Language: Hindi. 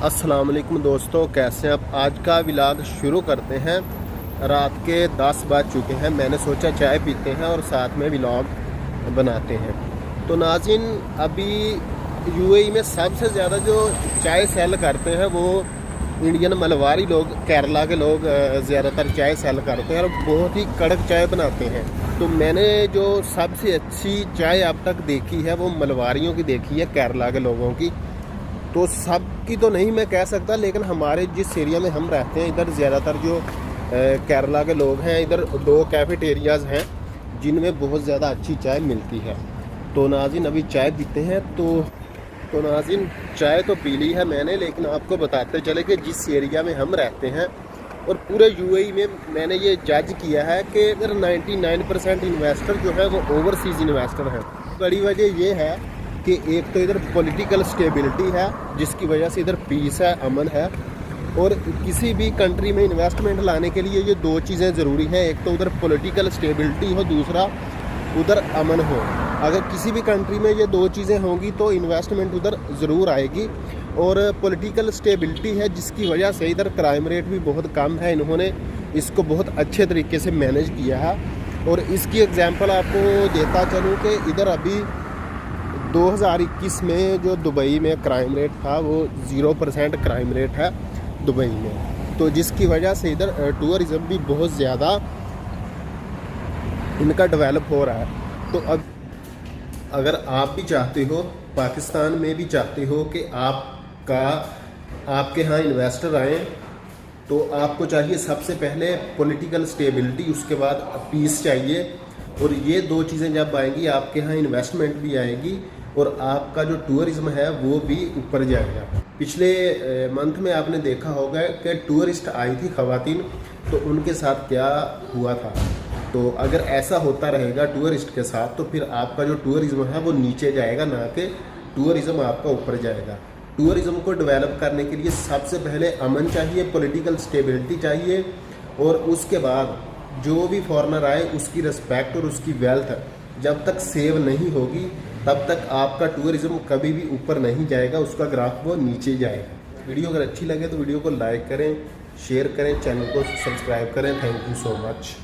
अस्सलाम वालेकुम दोस्तों, कैसे हैं आप। आज का व्लॉग शुरू करते हैं। रात के 10 बज चुके हैं। मैंने सोचा चाय पीते हैं और साथ में व्लॉग बनाते हैं। तो नाज़रीन, अभी यूएई में सबसे ज़्यादा जो चाय सेल करते हैं वो इंडियन मलवारी लोग, केरला के लोग ज़्यादातर चाय सेल करते हैं और बहुत ही कड़क चाय बनाते हैं। तो मैंने जो सबसे अच्छी चाय अब तक देखी है वो मलवारियों की देखी है, केरला के लोगों की। तो सब की तो नहीं मैं कह सकता, लेकिन हमारे जिस एरिया में हम रहते हैं इधर ज़्यादातर जो केरला के लोग हैं, इधर 2 कैफेटेरियाज़ हैं जिनमें बहुत ज़्यादा अच्छी चाय मिलती है। तो नाज़रीन अभी चाय पीते हैं। तो नाज़रीन चाय तो पी ली है मैंने, लेकिन आपको बताते चले कि जिस एरिया में हम रहते हैं और पूरे यूएई में मैंने ये जज किया है कि इधर 99% इन्वेस्टर जो है वो ओवरसीज़ इन्वेस्टर हैं। बड़ी वजह ये है कि एक तो इधर पॉलिटिकल स्टेबिलिटी है जिसकी वजह से इधर पीस है, अमन है। और किसी भी कंट्री में इन्वेस्टमेंट लाने के लिए ये 2 चीज़ें ज़रूरी हैं, एक तो उधर पॉलिटिकल स्टेबिलिटी हो, दूसरा उधर अमन हो। अगर किसी भी कंट्री में ये 2 चीज़ें होंगी तो इन्वेस्टमेंट उधर ज़रूर आएगी। और पॉलिटिकल स्टेबिलिटी है जिसकी वजह से इधर क्राइम रेट भी बहुत कम है। इन्होंने इसको बहुत अच्छे तरीके से मैनेज किया है। और इसकी एग्जांपल आपको देता चलूँ कि इधर अभी 2021 में जो दुबई में क्राइम रेट था वो 0% क्राइम रेट है दुबई में। तो जिसकी वजह से इधर टूरिज़्म भी बहुत ज़्यादा इनका डेवलप हो रहा है। तो अब अगर आप भी चाहते हो, पाकिस्तान में भी चाहते हो कि आपके यहाँ इन्वेस्टर आएँ, तो आपको चाहिए सबसे पहले पॉलिटिकल स्टेबिलिटी, उसके बाद पीस चाहिए। और ये 2 चीज़ें जब आएंगी आपके यहाँ इन्वेस्टमेंट भी आएगी और आपका जो टूरिज़्म है वो भी ऊपर जाएगा। पिछले मंथ में आपने देखा होगा कि टूरिस्ट आई थी ख़वातीन, तो उनके साथ क्या हुआ था। तो अगर ऐसा होता रहेगा टूरिस्ट के साथ तो फिर आपका जो टूरिज़्म है वो नीचे जाएगा, ना कि टूरिज़्म आपका ऊपर जाएगा। टूरिज़्म को डेवलप करने के लिए सबसे पहले अमन चाहिए, पॉलिटिकल स्टेबिलिटी चाहिए। और उसके बाद जो भी फॉरेनर आए उसकी रिस्पेक्ट और उसकी वेल्थ जब तक सेव नहीं होगी तब तक आपका टूरिज़्म कभी भी ऊपर नहीं जाएगा, उसका ग्राफ वो नीचे जाएगा। वीडियो अगर अच्छी लगे तो वीडियो को लाइक करें, शेयर करें, चैनल को सब्सक्राइब करें। Thank you so much.